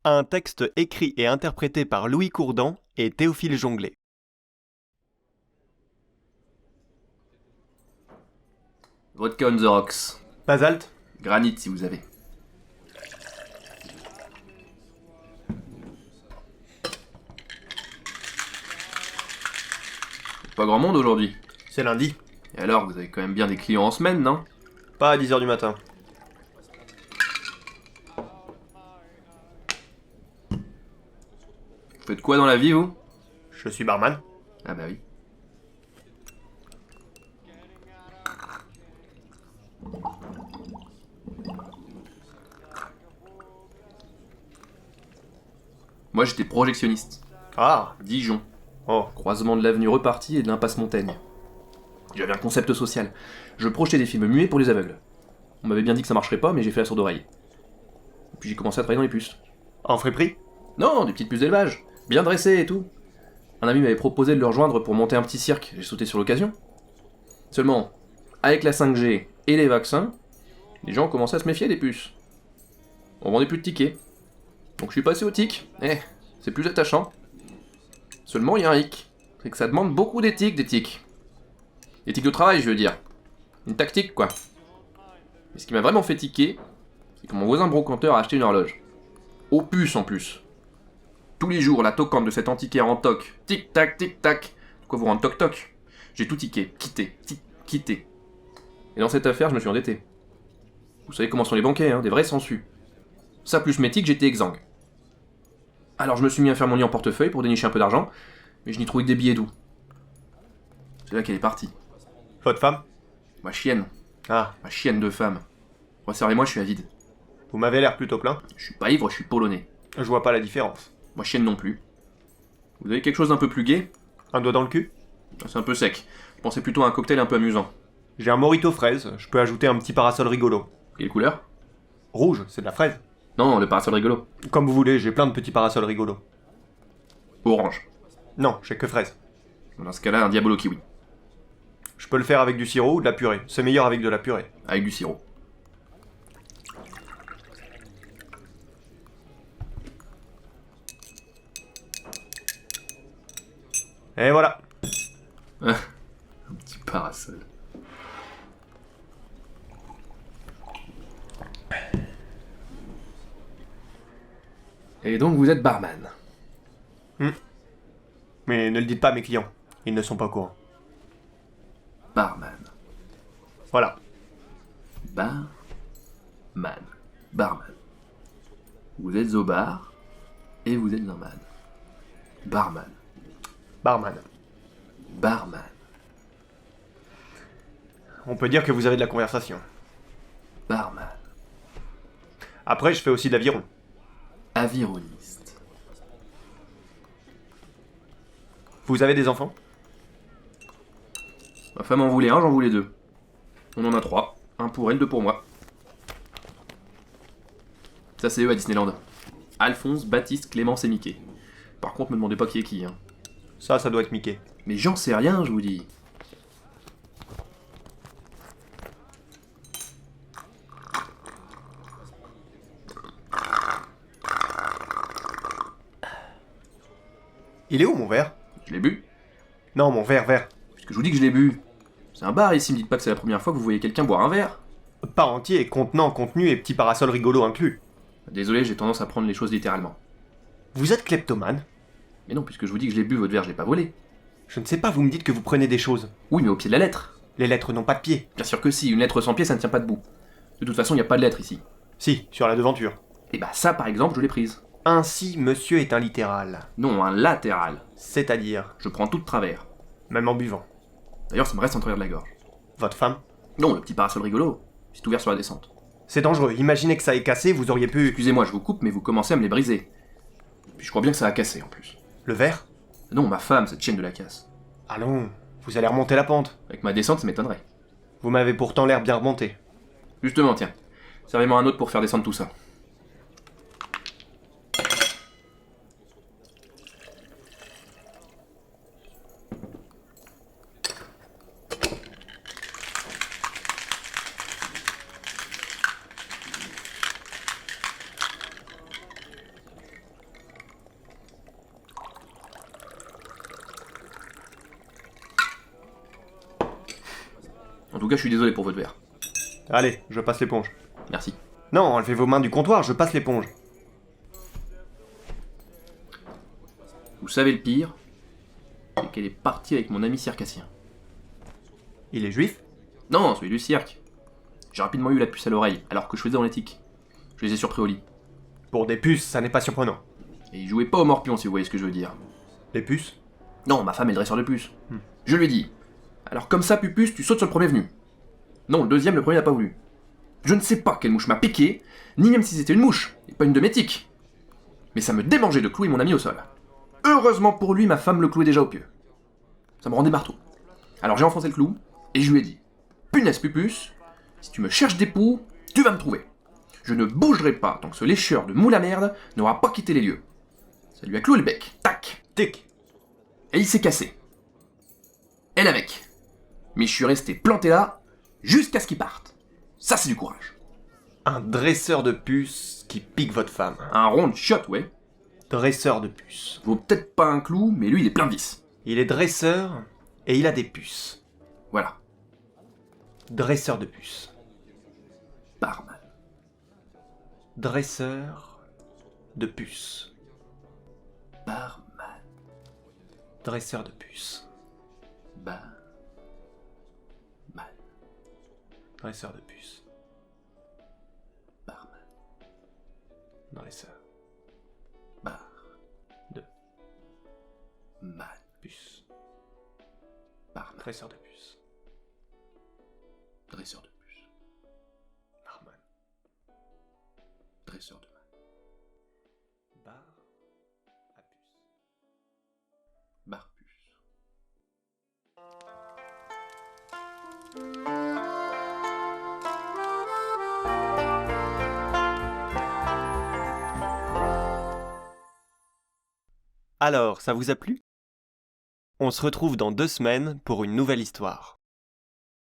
Un texte écrit et interprété par Louis Courdan et Théophile Jonglet. Vodka on the rocks. Basalt. Granit si vous avez. Pas grand monde aujourd'hui. C'est lundi. Et alors, vous avez quand même bien des clients en semaine, non? Pas à 10h du matin. Vous faites quoi dans la vie, vous? Je suis barman. Ah bah oui. Moi j'étais projectionniste. Ah. Dijon. Oh. Croisement de l'avenue Repartie et de l'impasse Montaigne. J'avais un concept social. Je projetais des films muets pour les aveugles. On m'avait bien dit que ça marcherait pas, mais j'ai fait la sourde oreille. Et puis j'ai commencé à travailler dans les puces. En friperie. Non, des petites puces d'élevage. Bien dressées et tout. Un ami m'avait proposé de le rejoindre pour monter un petit cirque. J'ai sauté sur l'occasion. Seulement, avec la 5G et les vaccins, les gens commençaient à se méfier des puces. On vendait plus de tickets. Donc je suis passé au tic. C'est plus attachant. Seulement, il y a un hic. C'est que ça demande beaucoup d'éthique, des tics. Éthique de travail, je veux dire. Une tactique, quoi. Et ce qui m'a vraiment fait tiquer, c'est que mon voisin brocanteur a acheté une horloge. Aux puces, en plus. Tous les jours, la toquante de cet antiquaire en toc. Tic-tac, tic-tac. Pourquoi vous rendre toc-toc? J'ai tout tiqué. Quitté. Et dans cette affaire, je me suis endetté. Vous savez comment sont les banquiers, hein, des vrais sangsues. Ça plus mes tics, j'étais exsangue. Alors je me suis mis à faire mon lit en portefeuille pour dénicher un peu d'argent, mais je n'y trouvais que des billets doux. C'est là qu'elle est partie. Votre femme. Ma chienne. Ah. Ma chienne de femme. Resservez-moi, je suis avide. Vous m'avez l'air plutôt plein. Je suis pas ivre, je suis polonais. Je vois pas la différence. Ma chienne non plus. Vous avez quelque chose d'un peu plus gai? Un doigt dans le cul. C'est un peu sec. Je pensais plutôt à un cocktail un peu amusant. J'ai un mojito fraise. Je peux ajouter un petit parasol rigolo. Quelle couleur? Rouge, c'est de la fraise. Non, le parasol rigolo. Comme vous voulez, j'ai plein de petits parasols rigolos. Orange. Non, j'ai que fraise. Dans ce cas-là, un diabolo kiwi. Je peux le faire avec du sirop ou de la purée. C'est meilleur avec de la purée. Avec du sirop. Et voilà. Un petit parasol. Et donc vous êtes barman. Mais ne le dites pas à mes clients. Ils ne sont pas au courant. Barman. Voilà. Barman. Barman. Vous êtes au bar et vous êtes un man. Barman. Barman. Barman. On peut dire que vous avez de la conversation. Barman. Après, je fais aussi de l'aviron. Avironiste. Vous avez des enfants? Ma femme en voulait un, j'en voulais deux. On en a trois. Un pour elle, deux pour moi. Ça c'est eux à Disneyland. Alphonse, Baptiste, Clémence et Mickey. Par contre, me demandez pas qui est qui, hein. Ça doit être Mickey. Mais j'en sais rien, je vous dis. Il est où mon verre? Je l'ai bu. Non, mon verre. Puisque je vous dis que je l'ai bu. C'est un bar ici, me dites pas que c'est la première fois que vous voyez quelqu'un boire un verre. Pas entier, contenant, contenu et petit parasol rigolo inclus. Désolé, j'ai tendance à prendre les choses littéralement. Vous êtes kleptomane? Mais non, puisque je vous dis que je l'ai bu, votre verre, je l'ai pas volé. Je ne sais pas, vous me dites que vous prenez des choses. Oui, mais au pied de la lettre. Les lettres n'ont pas de pied. Bien sûr que si, une lettre sans pied, ça ne tient pas debout. De toute façon, il n'y a pas de lettre ici. Si, sur la devanture. Et bah ça, par exemple, je l'ai prise. Ainsi, monsieur est un littéral. Non, un latéral. C'est-à-dire, Je prends tout de travers. même en buvant. D'ailleurs, ça me reste en travers de la gorge. Votre femme? Non, le petit parasol rigolo. C'est ouvert sur la descente. C'est dangereux, imaginez que ça ait cassé, vous auriez pu... Excusez-moi, je vous coupe, mais vous commencez à me les briser. Puis je crois bien que ça a cassé, en plus. Le verre? Non, ma femme, cette chienne de la casse. Allons, vous allez remonter la pente. Avec ma descente, ça m'étonnerait. Vous m'avez pourtant l'air bien remonté. Justement, tiens. Servez-moi un autre pour faire descendre tout ça. En tout cas, je suis désolé pour votre verre. Allez, je passe l'éponge. Merci. Non, enlevez vos mains du comptoir, je passe l'éponge. Vous savez le pire, c'est qu'elle est partie avec mon ami circassien. Il est juif? Non, celui du cirque. J'ai rapidement eu la puce à l'oreille, alors que je faisais en éthique. Je les ai surpris au lit. Pour des puces, ça n'est pas surprenant. Et ils jouaient pas au morpion, si vous voyez ce que je veux dire. Les puces? Non, ma femme est le dresseur de puces. Je lui ai dit, alors comme ça, Pupus, tu sautes sur le premier venu. Non, le deuxième, le premier n'a pas voulu. Je ne sais pas quelle mouche m'a piqué, ni même si c'était une mouche, et pas une de mes tiques. Mais ça me démangeait de clouer mon ami au sol. Heureusement pour lui, ma femme le clouait déjà au pieu. Ça me rendait marteau. Alors j'ai enfoncé le clou, et je lui ai dit, punaise Pupus, si tu me cherches des poux, tu vas me trouver. Je ne bougerai pas tant que ce lécheur de moule à merde n'aura pas quitté les lieux. Ça lui a cloué le bec, tac, Tic. et il s'est cassé. Elle avec. Mais je suis resté planté là, jusqu'à ce qu'il parte. Ça c'est du courage. Un dresseur de puces qui pique votre femme. Un rond de shot, ouais. Dresseur de puces. Vaut peut-être pas un clou, mais lui il est plein de vis. Il est dresseur et il a des puces. Voilà. Dresseur de puces. Barman. Dresseur de puces. Barman. Dresseur de puces. Barman. Dresseur de puces. Barman. Dresseur Bar. de Man. puces. Barman. Dresseur de puces. Dresseur de puce. Barman. Dresseur de man. Bar à puces. Barpuce. Alors, ça vous a plu? On se retrouve dans 2 semaines pour une nouvelle histoire.